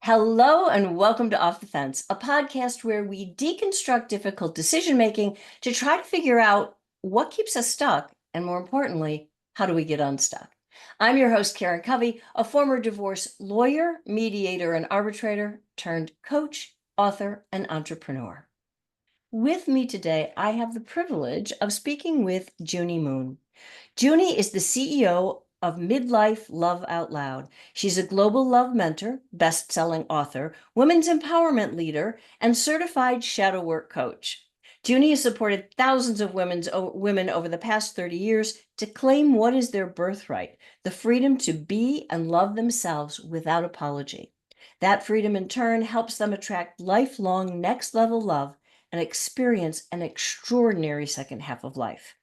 Hello and welcome to Off the Fence, a podcast where we deconstruct difficult decision making to try to figure out what keeps us stuck and, more importantly, how do we get unstuck. I'm your host, Karen Covey, a former divorce lawyer, mediator, and arbitrator turned coach, author, and entrepreneur. With me today, I have the privilege of speaking with Junie Moon. Junie is the CEO of Midlife Love Out Loud. She's a global love mentor, best-selling author, women's empowerment leader, and certified shadow work coach. Junie has supported thousands of women over the past 30 years to claim what is their birthright, the freedom to be and love themselves without apology. That freedom, in turn, helps them attract lifelong next-level love and experience an extraordinary second half of life.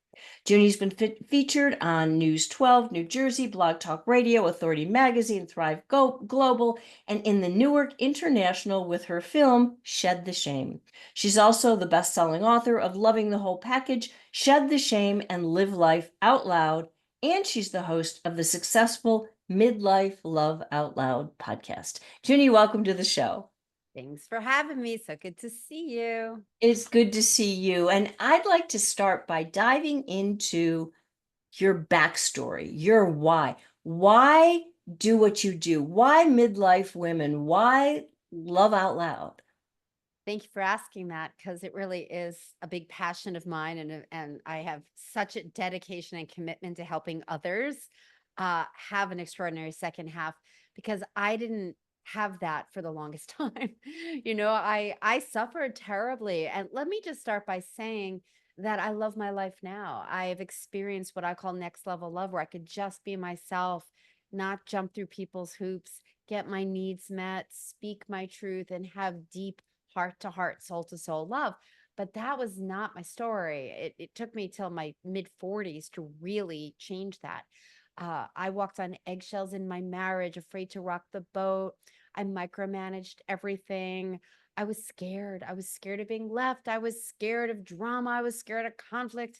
Junie's been featured on News 12, New Jersey, Blog Talk Radio, Authority Magazine, Thrive Global, and in the Newark International with her film, Shed the Shame. She's also the best-selling author of Loving the Whole Package, Shed the Shame, and Live Life Out Loud, and she's the host of the successful Midlife Love Out Loud podcast. Junie, welcome to the show. Thanks for having me. So good to see you. It's good to see you. And I'd like to start by diving into your backstory, your why. Why do what you do? Why midlife women? Why love out loud? Thank you for asking that because it really is a big passion of mine, and I have such a dedication and commitment to helping others have an extraordinary second half because I didn't have that for the longest time. I suffered terribly, and let me just start by saying that I love my life now. I've experienced what I call next level love, where I could just be myself, not jump through people's hoops, get my needs met, speak my truth, and have deep heart to heart, soul to soul love. But that was not my story. It took me till my mid 40s to really change that. I walked on eggshells in my marriage, afraid to rock the boat. I micromanaged everything. I was scared. I was scared of being left. I was scared of drama. I was scared of conflict.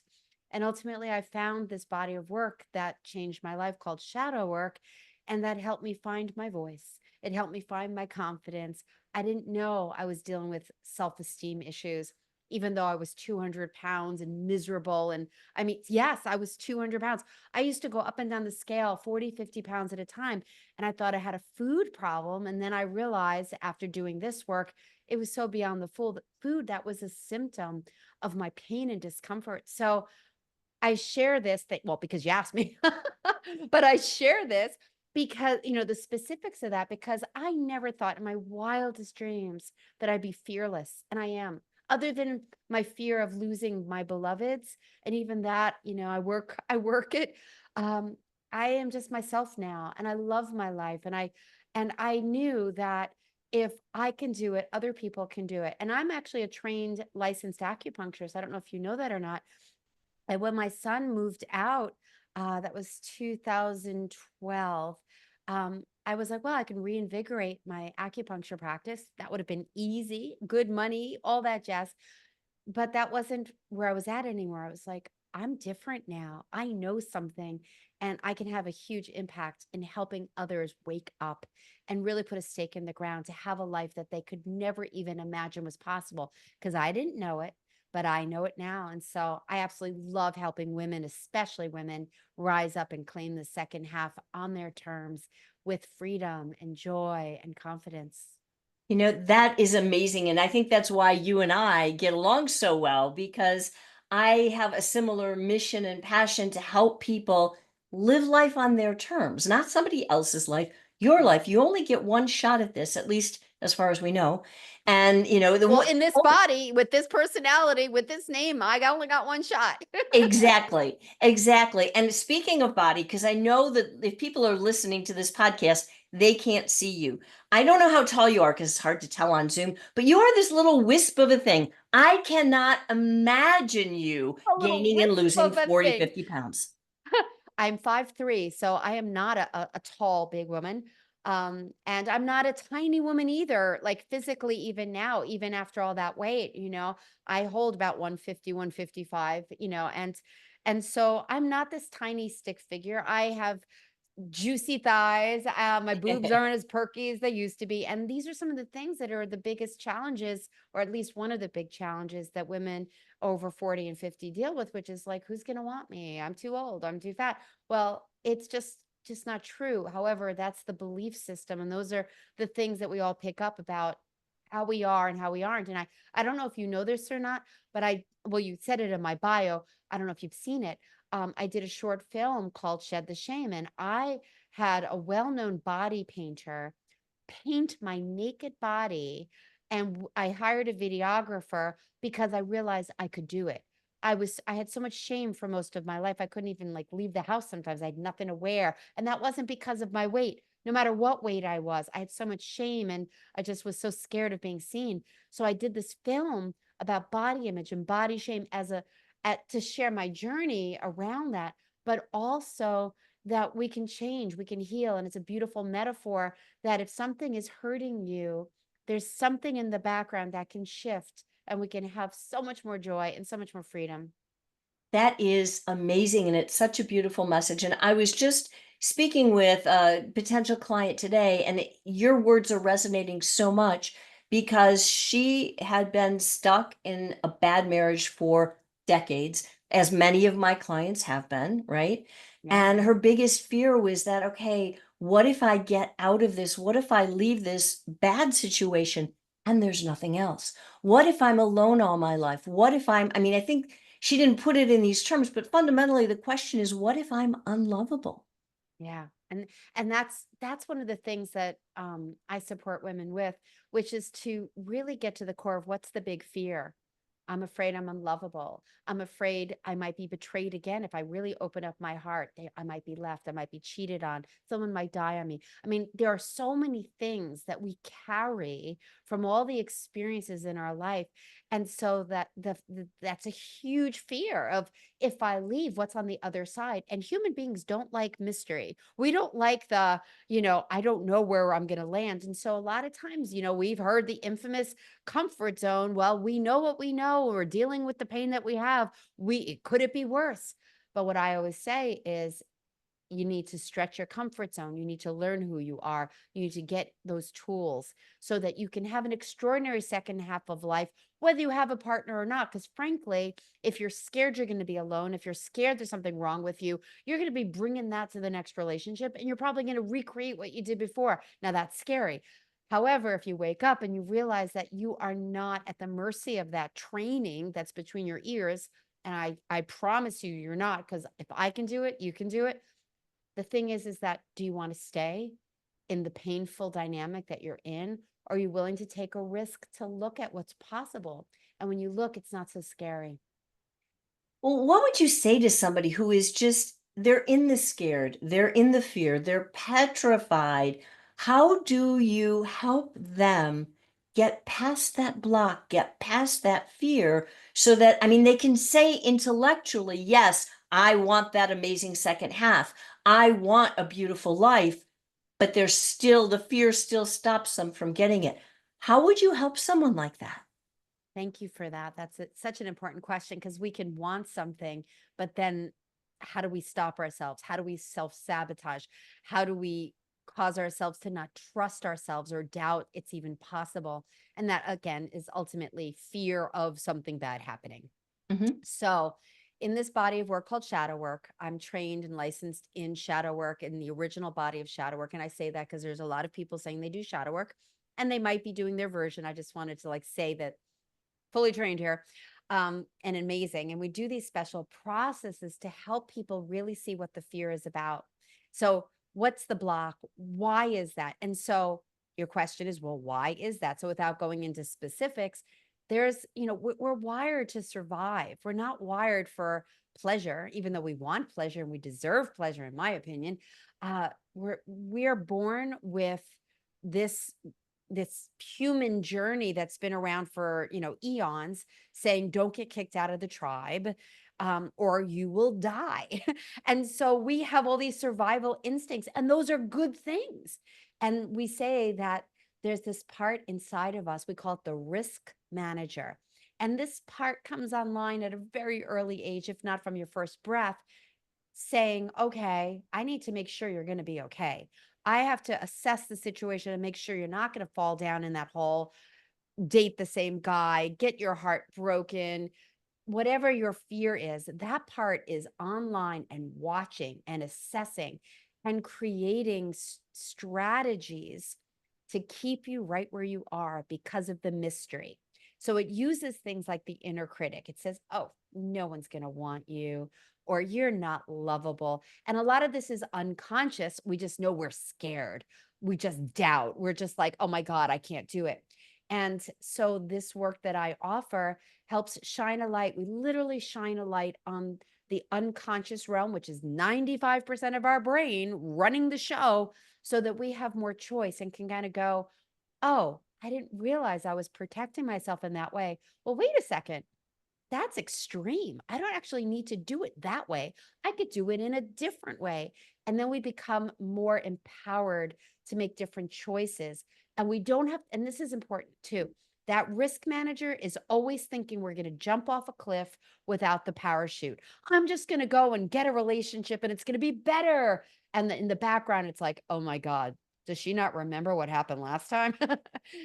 And ultimately, I found this body of work that changed my life called shadow work. And that helped me find my voice. It helped me find my confidence. I didn't know I was dealing with self-esteem issues, even though I was 200 pounds and miserable. And I mean, yes, I was 200 pounds. I used to go up and down the scale 40, 50 pounds at a time. And I thought I had a food problem. And then I realized after doing this work, it was so beyond the food that was a symptom of my pain and discomfort. So I share this well, because you asked me, but I share this because, the specifics of that, because I never thought in my wildest dreams that I'd be fearless. And I am, other than my fear of losing my beloveds. And even that, I work it. Um, I am just myself now, and I love my life. And I knew that if I can do it, other people can do it. And I'm actually a trained licensed acupuncturist. I don't know if you know that or not. And when my son moved out, that was 2012, I was like, well, I can reinvigorate my acupuncture practice. That would have been easy, good money, all that jazz. But that wasn't where I was at anymore. I was like, I'm different now. I know something, and I can have a huge impact in helping others wake up and really put a stake in the ground to have a life that they could never even imagine was possible. Because I didn't know it, but I know it now. And so I absolutely love helping women, especially women, rise up and claim the second half on their terms with freedom and joy and confidence. That is amazing. And I think that's why you and I get along so well, because I have a similar mission and passion to help people live life on their terms, not somebody else's life, your life. You only get one shot at this, at least as far as we know. And, Well, in this body, with this personality, with this name, I only got one shot. Exactly, exactly. And speaking of body, because I know that if people are listening to this podcast, they can't see you. I don't know how tall you are because it's hard to tell on Zoom, but you are this little wisp of a thing. I cannot imagine you A little gaining and wisp losing of a 40, thing. 50 pounds. I'm 5'3", so I am not a tall, big woman. And I'm not a tiny woman either, like physically, even now, even after all that weight, I hold about 150, 155, and so I'm not this tiny stick figure. I have juicy thighs. My boobs aren't as perky as they used to be. And these are some of the things that are the biggest challenges, or at least one of the big challenges that women over 40 and 50 deal with, which is like, who's going to want me? I'm too old. I'm too fat. Well, it's just not true. However, that's the belief system. And those are the things that we all pick up about how we are and how we aren't. And I don't know if you know this or not, but well, you said it in my bio. I don't know if you've seen it. I did a short film called Shed the Shame, and I had a well-known body painter paint my naked body, and I hired a videographer because I realized I could do it. I had so much shame for most of my life. I couldn't even like leave the house sometimes. I had nothing to wear, and that wasn't because of my weight. No matter what weight I was, I had so much shame, and I just was so scared of being seen. So I did this film about body image and body shame to share my journey around that, but also that we can change, we can heal. And it's a beautiful metaphor that if something is hurting you, there's something in the background that can shift and we can have so much more joy and so much more freedom. That is amazing, and it's such a beautiful message. And I was just speaking with a potential client today, and your words are resonating so much because she had been stuck in a bad marriage for decades, as many of my clients have been, right? Yeah. And her biggest fear was that, okay, what if I get out of this? What if I leave this bad situation and there's nothing else? What if I'm alone all my life? What if I mean, I think she didn't put it in these terms, but fundamentally the question is, what if I'm unlovable? Yeah. And that's one of the things that I support women with, which is to really get to the core of what's the big fear. I'm afraid I'm unlovable. I'm afraid I might be betrayed again. If I really open up my heart, I might be left. I might be cheated on. Someone might die on me. I mean, there are so many things that we carry from all the experiences in our life. And so that's a huge fear of, if I leave, what's on the other side? And human beings don't like mystery. We don't like I don't know where I'm going to land. And so a lot of times, we've heard the infamous comfort zone. Well, we know what we know. We're dealing with the pain that we have. Could it be worse? But what I always say is, you need to stretch your comfort zone. You need to learn who you are. You need to get those tools so that you can have an extraordinary second half of life, whether you have a partner or not. Because frankly, if you're scared you're going to be alone, if you're scared there's something wrong with you, you're going to be bringing that to the next relationship, and you're probably going to recreate what you did before. Now, that's scary. However, if you wake up and you realize that you are not at the mercy of that training that's between your ears, and I promise you, you're not, because if I can do it, you can do it. The thing is that, do you want to stay in the painful dynamic that you're in? Or are you willing to take a risk to look at what's possible? And when you look, it's not so scary. Well, what would you say to somebody who is just, they're in the scared, they're in the fear, they're petrified? How do you help them get past that block, get past that fear so that, I mean, they can say intellectually, yes, I want that amazing second half. I want a beautiful life, but there's still, the fear still stops them from getting it. How would you help someone like that? Thank you for that. That's such an important question, because we can want something, but then how do we stop ourselves? How do we self sabotage? How do we cause ourselves to not trust ourselves or doubt it's even possible? And that, again, is ultimately fear of something bad happening. Mhm. So, in this body of work called shadow work, I'm trained and licensed in shadow work, in the original body of shadow work. And I say that because there's a lot of people saying they do shadow work and they might be doing their version. I just wanted to like say that, fully trained here, and amazing. And we do these special processes to help people really see what the fear is about. So, what's the block? Why is that? And so, your question is, well, why is that? So, without going into specifics, we're wired to survive. We're not wired for pleasure, even though we want pleasure and we deserve pleasure, in my opinion. We are born with this this human journey that's been around for eons, saying don't get kicked out of the tribe, or you will die. And so we have all these survival instincts, and those are good things. And we say that there's this part inside of us, we call it the risk manager, and this part comes online at a very early age, if not from your first breath. saying, okay, I need to make sure you're going to be okay. I have to assess the situation and make sure you're not going to fall down in that hole, date the same guy, get your heart broken, whatever your fear is. That part is online and watching and assessing and creating strategies to keep you right where you are because of the mystery. So it uses things like the inner critic. It says, oh, no one's going to want you, or you're not lovable. And a lot of this is unconscious. We just know we're scared. We just doubt. We're just like, oh my God, I can't do it. And so this work that I offer helps shine a light. We literally shine a light on the unconscious realm, which is 95% of our brain running the show, so that we have more choice and can kind of go, oh, I didn't realize I was protecting myself in that way. Well, wait a second. That's extreme. I don't actually need to do it that way. I could do it in a different way. And then we become more empowered to make different choices. And we don't have, and this is important too. That risk manager is always thinking we're going to jump off a cliff without the parachute. I'm just going to go and get a relationship and it's going to be better. And in the background, it's like, oh my God, does she not remember what happened last time?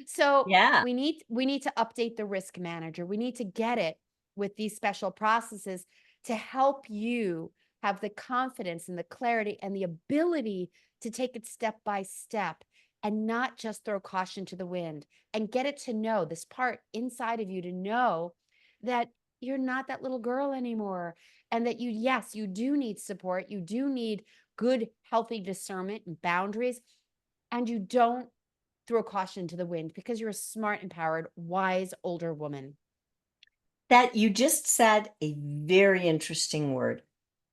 So Yeah. we need to update the risk manager. We need to get it with these special processes to help you have the confidence and the clarity and the ability to take it step by step and not just throw caution to the wind, and get it to know this part inside of you to know that you're not that little girl anymore, and that you, yes, you do need support. You do need good, healthy discernment and boundaries, and you don't throw caution to the wind because you're a smart, empowered, wise older woman. That you just said a very interesting word,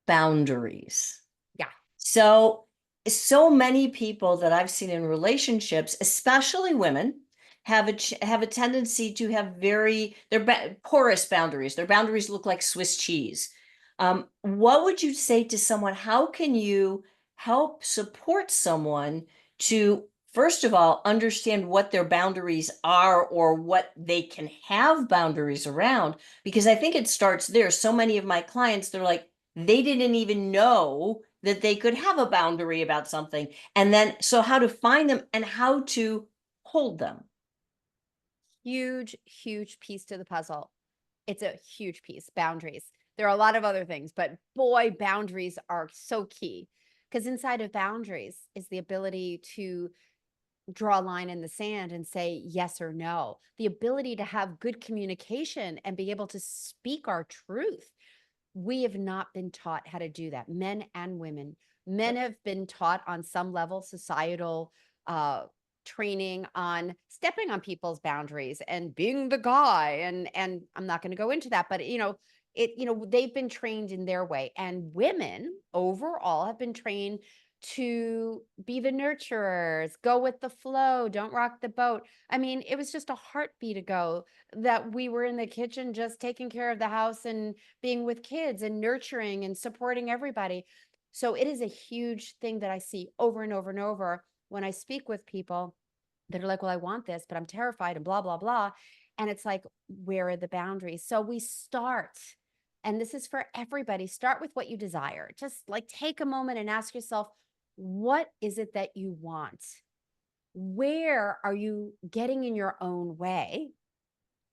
boundaries. Yeah. So, so many people that I've seen in relationships, especially women, have a tendency to have very porous boundaries. Their boundaries look like Swiss cheese. What would you say to someone? How can you help support someone to, first of all, understand what their boundaries are or what they can have boundaries around? Because I think it starts there. So many of my clients, they're like, they didn't even know that they could have a boundary about something. And then, so how to find them and how to hold them. Huge, huge piece to the puzzle. It's a huge piece, boundaries. There are a lot of other things, but boy, boundaries are so key, because inside of boundaries is the ability to draw a line in the sand and say yes or no, the ability to have good communication and be able to speak our truth. We have not been taught how to do that, men and women. Men have been taught on some level societal uh, training on stepping on people's boundaries and being the guy. And I'm not going to go into that, but they've been trained in their way. And women overall have been trained to be the nurturers, go with the flow, don't rock the boat. I mean, it was just a heartbeat ago that we were in the kitchen just taking care of the house and being with kids and nurturing and supporting everybody. So it is a huge thing that I see over and over and over when I speak with people that are like, well, I want this, but I'm terrified and blah, blah, blah. And it's like, where are the boundaries? So we start, and this is for everybody, start with what you desire. Just like take a moment and ask yourself, what is it that you want? Where are you getting in your own way?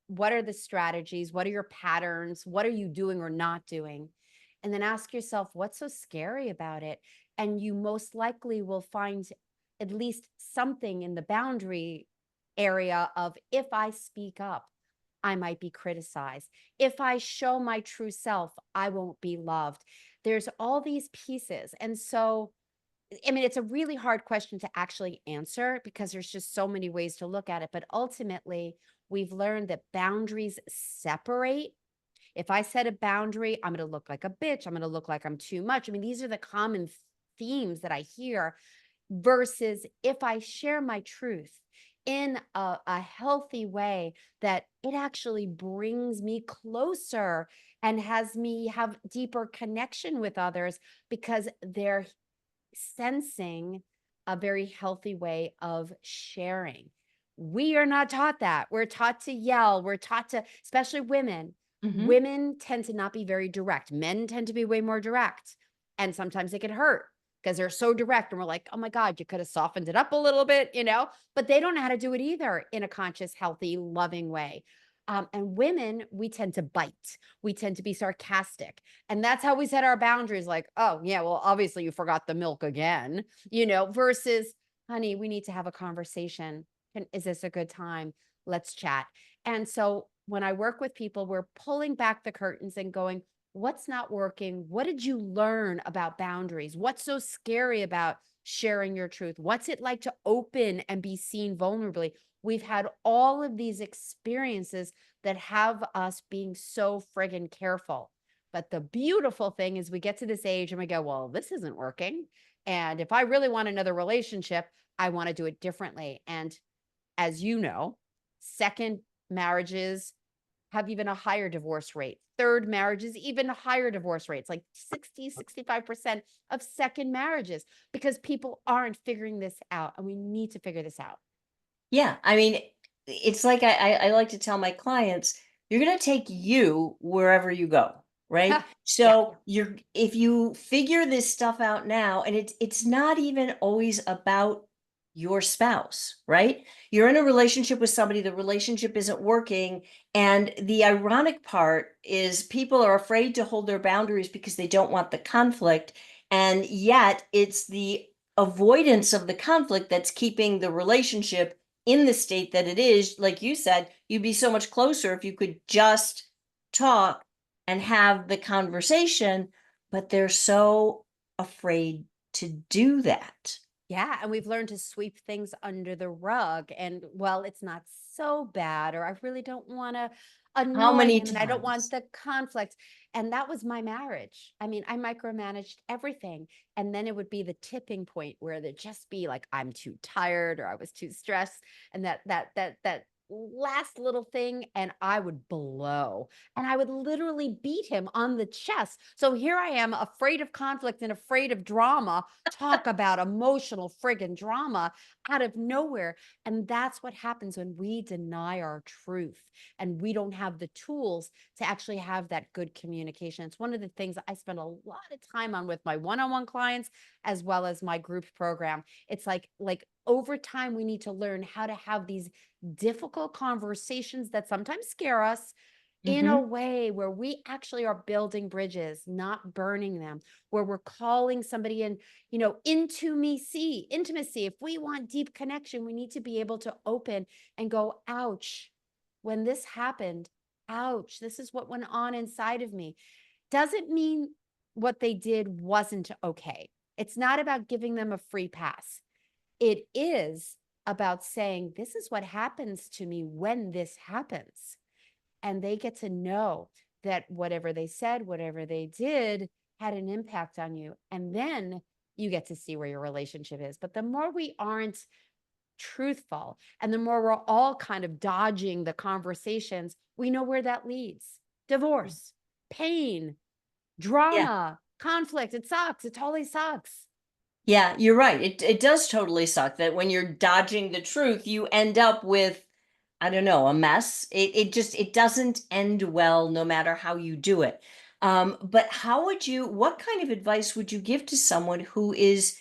What are the strategies? What are your patterns? What are you doing or not doing? And then ask yourself, what's so scary about it? And you most likely will find at least something in the boundary area of, if I speak up, I might be criticized. If I show my true self, I won't be loved. There's all these pieces. And so, I mean, it's a really hard question to actually answer because there's just so many ways to look at it. But ultimately, we've learned that boundaries separate. If I set a boundary, I'm going to look like a bitch. I'm going to look like I'm too much. I mean, these are the common themes that I hear, versus if I share my truth in a healthy way, that it actually brings me closer and has me have deeper connection with others because they're sensing a very healthy way of sharing. We are not taught that. We're taught to yell. We're taught to, especially women. Mhm. Women tend to not be very direct. Men tend to be way more direct. And sometimes they can hurt because they're so direct and we're like, oh my God, you could have softened it up a little bit, but they don't know how to do it either in a conscious, healthy, loving way. And women, we tend to bite. We tend to be sarcastic. And that's how we set our boundaries like, oh, yeah, well, obviously you forgot the milk again, versus, honey, we need to have a conversation. Is this a good time? Let's chat. And so when I work with people, we're pulling back the curtains and going, what's not working? What did you learn about boundaries? What's so scary about sharing your truth? What's it like to open and be seen vulnerably? We've had all of these experiences that have us being so friggin' careful. But the beautiful thing is we get to this age and we go, well, this isn't working. And if I really want another relationship, I want to do it differently. And as you know, second marriages have even a higher divorce rate. Third marriages, even higher divorce rates, like 60, 65% of second marriages, because people aren't figuring this out. And we need to figure this out. Yeah, I mean, it's like I like to tell my clients, you're gonna take you wherever you go, right? Yeah. So you're if you figure this stuff out now, and it's not even always about your spouse, right? You're in a relationship with somebody, the relationship isn't working, and the ironic part is people are afraid to hold their boundaries because they don't want the conflict, and yet it's the avoidance of the conflict that's keeping the relationship in the state that it is. Like you said, you'd be so much closer if you could just talk and have the conversation, but they're so afraid to do that. Yeah, and we've learned to sweep things under the rug and, well, it's not so bad, or I really don't want to How annoy many him and I don't want times? the conflict. And that was my marriage. I mean, I micromanaged everything. And then it would be the tipping point where there'd just be like, I'm too tired or I was too stressed. And that last little thing, and I would blow and I would literally beat him on the chest. So here I am, afraid of conflict and afraid of drama. Talk about emotional friggin' drama out of nowhere. And that's what happens when we deny our truth and we don't have the tools to actually have that good communication. It's one of the things I spend a lot of time on with my one-on-one clients as well as my group program. It's like over time we need to learn how to have these difficult conversations that sometimes scare us in a Hmm. way where we actually are building bridges, not burning them, where we're calling somebody in, into me, see intimacy. If we want deep connection, we need to be able to open and go, ouch, when this happened, ouch, this is what went on inside of me. Doesn't mean what they did wasn't okay. It's not about giving them a free pass. It is about saying, this is what happens to me when this happens, and they get to know that whatever they said, whatever they did had an impact on you. And then you get to see where your relationship is. But the more we aren't truthful and the more we're all kind of dodging the conversations, we know where that leads. Divorce, pain, Yeah. drama, conflict. It sucks. It totally sucks. Yeah, you're right. It does totally suck that when you're dodging the truth, you end up with, I don't know, a mess. It doesn't end well no matter how you do it. But what kind of advice would you give to someone who is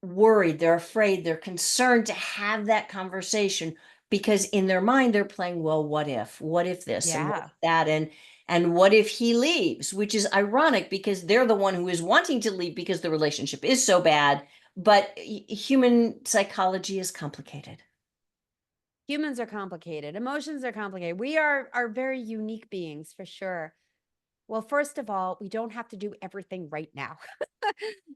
worried, they're afraid, they're concerned to have that conversation because in their mind they're playing, well, what if? What if this and what Yeah. if that and what if he leaves? Which is ironic because they're the one who is wanting to leave because the relationship is so bad, but human psychology is complicated. Humans are complicated. Emotions are complicated. We are very unique beings for sure. Well, first of all, we don't have to do everything right now.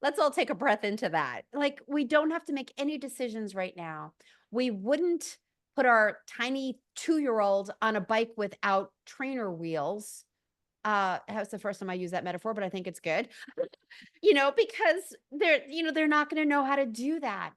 Let's all take a breath into that. Like, we don't have to make any decisions right now. We wouldn't put our tiny 2-year-old on a bike without trainer wheels. That was the first time I used that metaphor, but I think it's good. Because they're not going to know how to do that.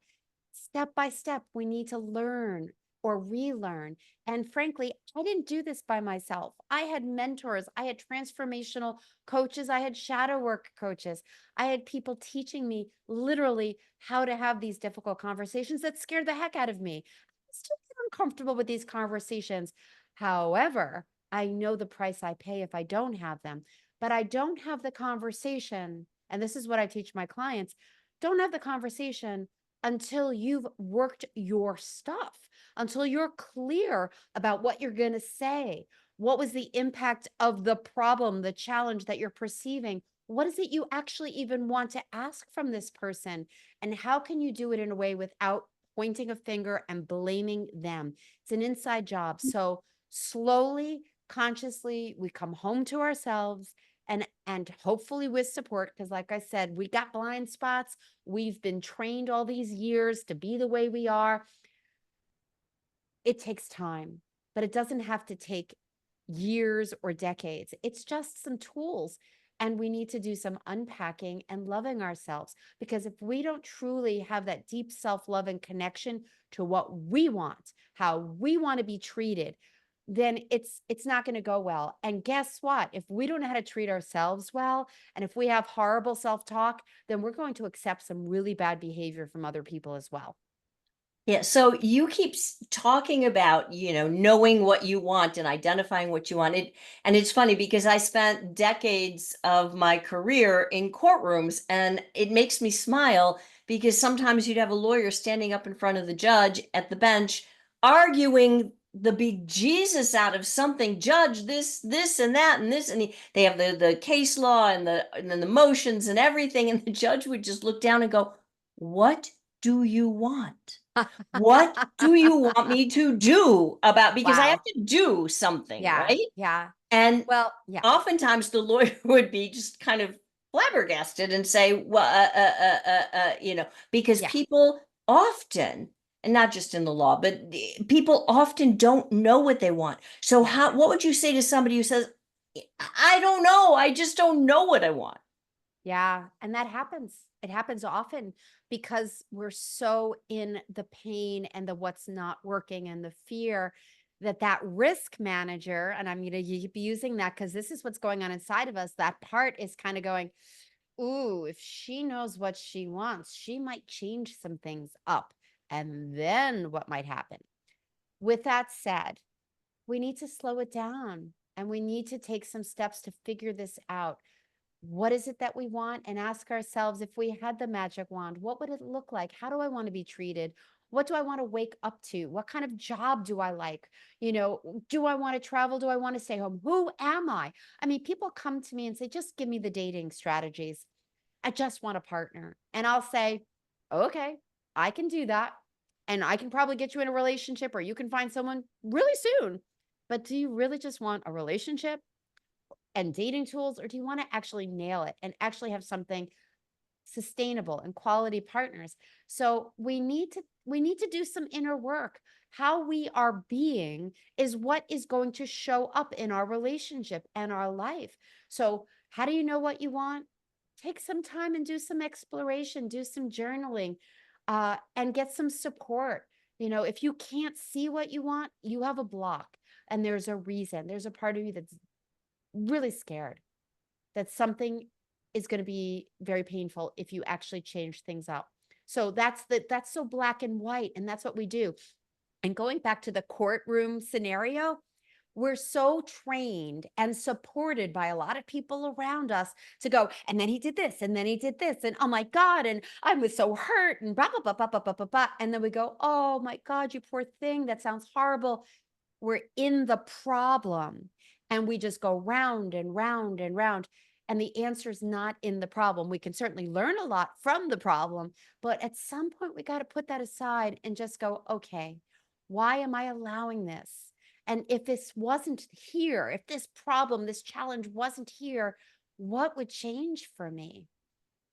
Step by step, we need to learn or relearn. And frankly, I didn't do this by myself. I had mentors, I had transformational coaches, I had shadow work coaches, I had people teaching me literally how to have these difficult conversations that scared the heck out of me. I still get uncomfortable with these conversations. However, I know the price I pay if I don't have them, but I don't have the conversation. And this is what I teach my clients. Don't have the conversation until you've worked your stuff, until you're clear about what you're going to say. What was the impact of the problem, the challenge that you're perceiving? What is it you actually even want to ask from this person? And how can you do it in a way without pointing a finger and blaming them? It's an inside job. So slowly, consciously, we come home to ourselves and hopefully with support, because like I said, we got blind spots. We've been trained all these years to be the way we are. It takes time, but it doesn't have to take years or decades. It's just some tools. And we need to do some unpacking and loving ourselves, because if we don't truly have that deep self-love and connection to what we want, how we want to be treated, then it's not going to go well. And guess what? If we don't know how to treat ourselves well, and if we have horrible self-talk, then we're going to accept some really bad behavior from other people as well. Yeah, so you keep talking about, knowing what you want and identifying what you want. And it's funny because I spent decades of my career in courtrooms, and it makes me smile because sometimes you'd have a lawyer standing up in front of the judge at the bench arguing the bejesus out of something. Judge, this and that and this, and they have the case law and then the motions and everything, and the judge would just look down and go, "What do you want? What do you want me to do about, because I have Wow. to do something, Yeah. right?" Yeah. And Well, yeah. oftentimes the lawyer would be just kind of flabbergasted and say, well, because Yeah. people often, and not just in the law, but people often don't know what they want. So Yeah. what would you say to somebody who says, "I don't know, I just don't know what I want"? Yeah, and that happens. It happens often because we're so in the pain and the what's not working and the fear that that risk manager, and I'm going to keep using that because this is what's going on inside of us. That part is kind of going, ooh, if she knows what she wants, she might change some things up. And then what might happen? With that said, we need to slow it down and we need to take some steps to figure this out. What is it that we want? And ask ourselves, if we had the magic wand, what would it look like? How do I want to be treated? What do I want to wake up to? What kind of job do I like? Do I want to travel? Do I want to stay home? Who am I? I mean, people come to me and say, just give me the dating strategies. I just want a partner. And I'll say, okay, I can do that. And I can probably get you in a relationship or you can find someone really soon. But do you really just want a relationship and dating tools, or do you want to actually nail it and actually have something sustainable and quality partners? So we need to do some inner work. How we are being is what is going to show up in our relationship and our life. So how do you know what you want? Take some time and do some exploration, do some journaling, and get some support. If you can't see what you want, you have a block, and there's a reason. There's a part of you that's really scared that something is going to be very painful if you actually change things up. So that's so black and white, and that's what we do. And going back to the courtroom scenario, we're so trained and supported by a lot of people around us to go, and then he did this, and then he did this, and oh my God, and I was so hurt, and blah, blah, blah, blah, blah, blah, blah, blah. And then we go, oh my God, you poor thing. That sounds horrible. We're in the problem and we just go round and round and round. And the answer is not in the problem. We can certainly learn a lot from the problem, but at some point we got to put that aside and just go, okay, why am I allowing this? And if this wasn't here, if this problem, this challenge wasn't here, what would change for me?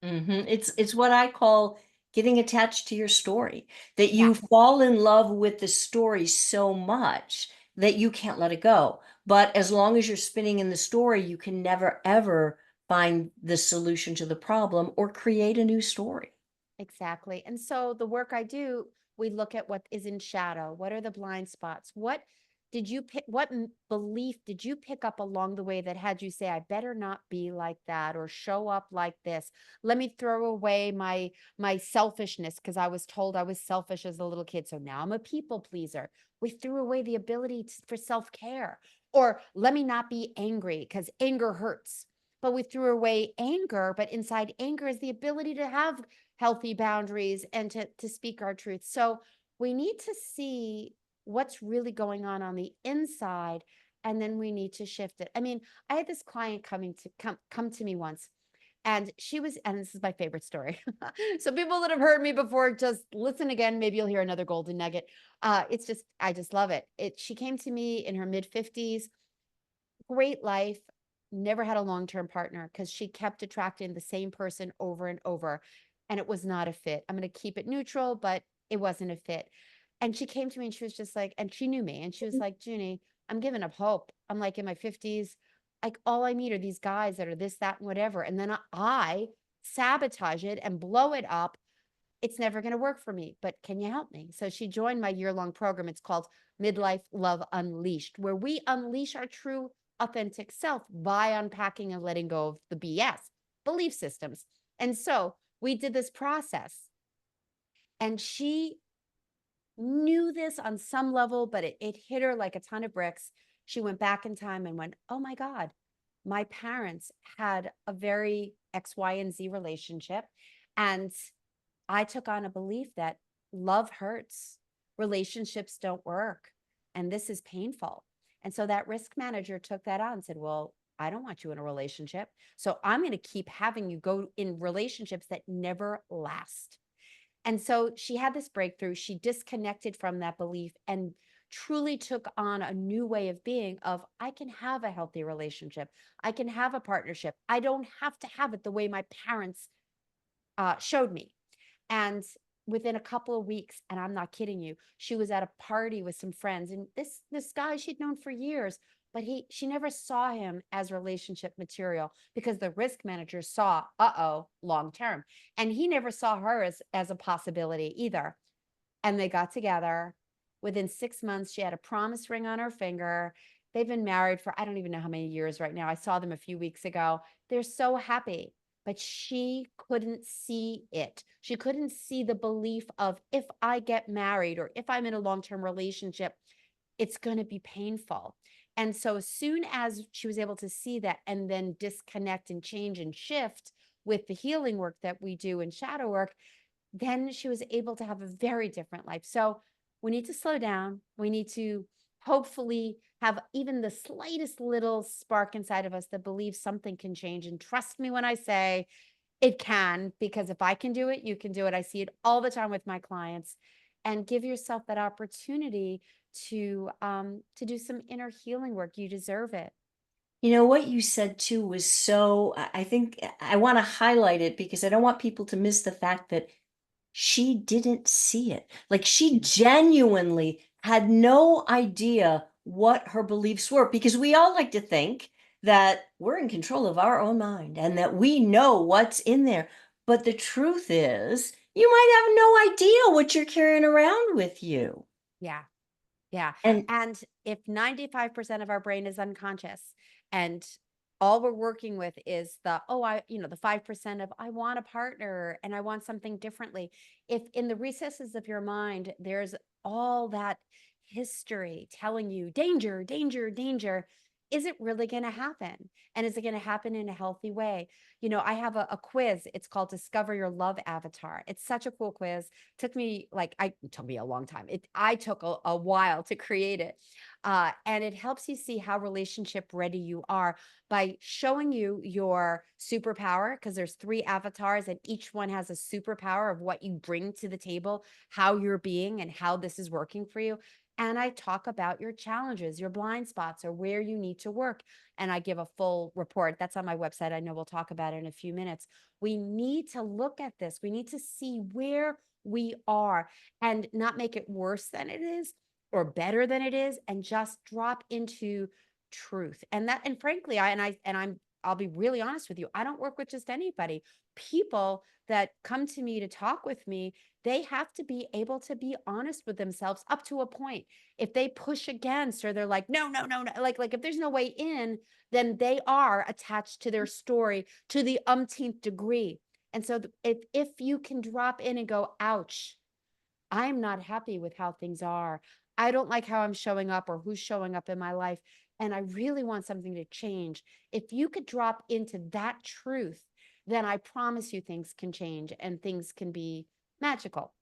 It's what I call getting attached to your story, that Yeah, you fall in love with the story so much that you can't let it go. But as long as you're spinning in the story, you can never ever find the solution to the problem or create a new story. exactly. And so the work I do, we look at what is in shadow. What are the blind spots? What did you pick? What belief did you pick up along the way that had you say, I better not be like that or show up like this? Let me throw away my selfishness because I was told I was selfish as a little kid. So now I'm a people pleaser. We threw away the ability for self-care. Or let me not be angry because anger hurts. but we threw away anger. But inside anger is the ability to have healthy boundaries and to speak our truth. So we need to see what's really going on the inside, and then we need to shift it. I mean, I had this client come to me once, and she was, and this is my favorite story. So people that have heard me before, just listen again. Maybe you'll hear another golden nugget. It's just, I just love it. She came to me in her mid 50s, great life, never had a long-term partner because she kept attracting the same person over and over. And it was not a fit. I'm going to keep it neutral, but it wasn't a fit. And she came to me and she was just like, and she knew me and she was like, Junie, I'm giving up hope. I'm like in my 50s. Like all I need are these guys that are this, that, and whatever. And then I sabotage it and blow it up. It's never going to work for me, but can you help me? So she joined my year-long program. It's called Midlife Love Unleashed, where we unleash our true authentic self by unpacking and letting go of the BS belief systems. And so we did this process, and she knew this on some level, but it hit her like a ton of bricks. She went back in time and went, oh my God, my parents had a very X, Y, and Z relationship. And I took on a belief that love hurts, relationships don't work, and this is painful. And so that risk manager took that on and said, well, I don't want you in a relationship. So I'm going to keep having you go in relationships that never last. And so she had this breakthrough. She disconnected from that belief and truly took on a new way of being of, I can have a healthy relationship. I can have a partnership. I don't have to have it the way my parents showed me. And within a couple of weeks, and I'm not kidding you, she was at a party with some friends, and this guy she'd known for years, but she never saw him as relationship material because the risk manager saw, uh-oh, long term. And he never saw her as a possibility either. And they got together. Within 6 months, she had a promise ring on her finger. They've been married for I don't even know how many years right now. I saw them a few weeks ago. They're so happy, but she couldn't see it. She couldn't see the belief of, if I get married or if I'm in a long-term relationship, it's going to be painful. And so as soon as she was able to see that and then disconnect and change and shift with the healing work that we do in shadow work, then she was able to have a very different life. So we need to slow down. We need to hopefully have even the slightest little spark inside of us that believes something can change. And trust me when I say it can, because if I can do it, you can do it. I see it all the time with my clients. And give yourself that opportunity to do some inner healing work. You deserve it. You know, what you said too was so, I think I want to highlight it because I don't want people to miss the fact that she didn't see it. Like she genuinely had no idea what her beliefs were because we all like to think that we're in control of our own mind and that we know what's in there. But the truth is, you might have no idea what you're carrying around with you. Yeah. Yeah. And And if 95% of our brain is unconscious and all we're working with is the 5% of I want a partner and I want something differently. If in the recesses of your mind, there's all that history telling you danger, danger, danger, is it really going to happen? And is it going to happen in a healthy way? I have a quiz. It's called Discover Your Love Avatar. It's such a cool quiz. It took me a long time. I took a while to create it. And it helps you see how relationship ready you are by showing you your superpower, because there's 3 avatars and each one has a superpower of what you bring to the table, how you're being and how this is working for you. And I talk about your challenges, your blind spots, or where you need to work. And I give a full report. That's on my website. I know we'll talk about it in a few minutes. We need to look at this. We need to see where we are and not make it worse than it is or better than it is, and just drop into truth. And frankly, I'll be really honest with you. I don't work with just anybody. People that come to me to talk with me, they have to be able to be honest with themselves up to a point. If they push against, or they're like, no, no, no, no, like if there's no way in, then they are attached to their story to the umpteenth degree. And so if you can drop in and go, ouch, I'm not happy with how things are. I don't like how I'm showing up or who's showing up in my life. And I really want something to change. If you could drop into that truth, then I promise you things can change and things can be magical.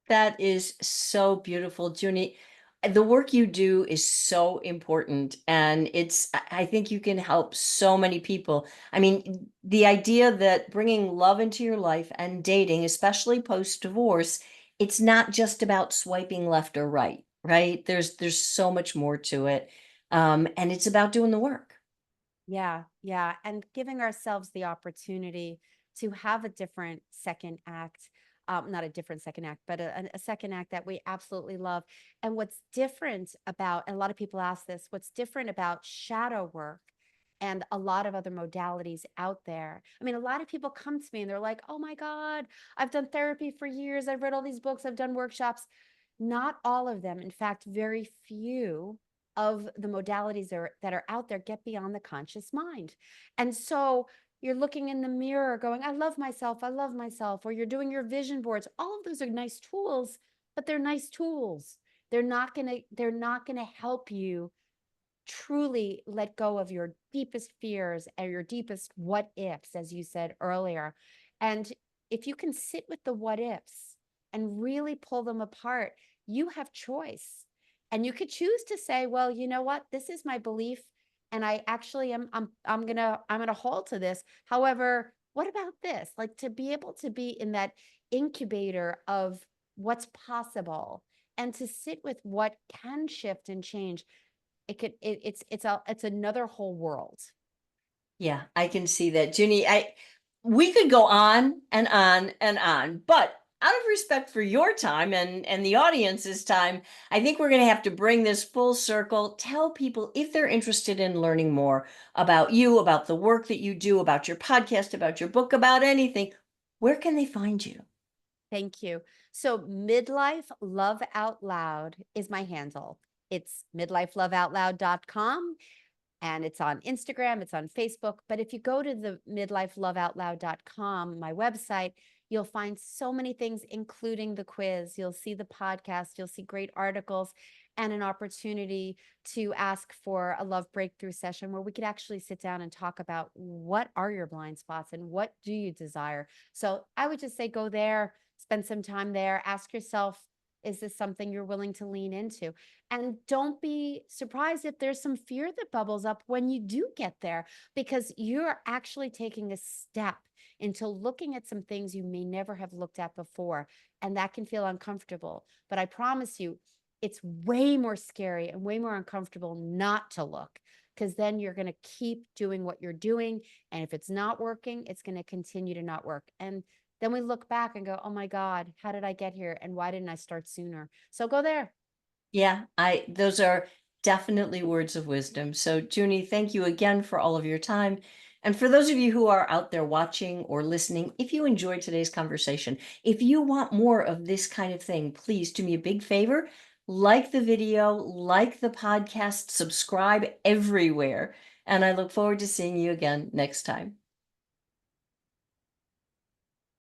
That is so beautiful, Junie. The work you do is so important, and I think you can help so many people. I mean, the idea that bringing love into your life and dating, especially post-divorce, it's not just about swiping left or right, right? There's so much more to it. And it's about doing the work. Yeah, yeah, and giving ourselves the opportunity to have a different second act, not a different second act, but a second act that we absolutely love. And what's different about, and a lot of people ask this, what's different about shadow work and a lot of other modalities out there? I mean, a lot of people come to me and they're like, "Oh my God, I've done therapy for years. I've read all these books. I've done workshops." Not all of them, in fact, very few of the modalities that are out there get beyond the conscious mind. And so you're looking in the mirror going, I love myself, I love myself, or you're doing your vision boards. All of those are nice tools, but they're nice tools. They're not going to help you truly let go of your deepest fears and your deepest what ifs, as you said earlier. And if you can sit with the what ifs and really pull them apart, you have choice. And you could choose to say, well, you know what? This is my belief. And I actually am I'm gonna hold to this. However, what about this? Like to be able to be in that incubator of what's possible and to sit with what can shift and change. It's another whole world. Yeah, I can see that. Junie, we could go on and on and on, but out of respect for your time and the audience's time, I think we're going to have to bring this full circle. Tell people if they're interested in learning more about you, about the work that you do, about your podcast, about your book, about anything, where can they find you? Thank you. So Midlife Love Out Loud is my handle. It's midlifeloveoutloud.com. And it's on Instagram, it's on Facebook. But if you go to the midlifeloveoutloud.com, my website, you'll find so many things, including the quiz. You'll see the podcast, you'll see great articles, and an opportunity to ask for a love breakthrough session where we could actually sit down and talk about what are your blind spots and what do you desire. So I would just say go there, spend some time there, ask yourself, is this something you're willing to lean into? And don't be surprised if there's some fear that bubbles up when you do get there, because you're actually taking a step into looking at some things you may never have looked at before. And that can feel uncomfortable. But I promise you, it's way more scary and way more uncomfortable not to look, because then you're going to keep doing what you're doing. And if it's not working, it's going to continue to not work. And then we look back and go, oh my God, how did I get here? And why didn't I start sooner? So go there. Yeah, those are definitely words of wisdom. So, Junie, thank you again for all of your time. And for those of you who are out there watching or listening, if you enjoyed today's conversation, if you want more of this kind of thing, please do me a big favor. Like the video, like the podcast, subscribe everywhere. And I look forward to seeing you again next time.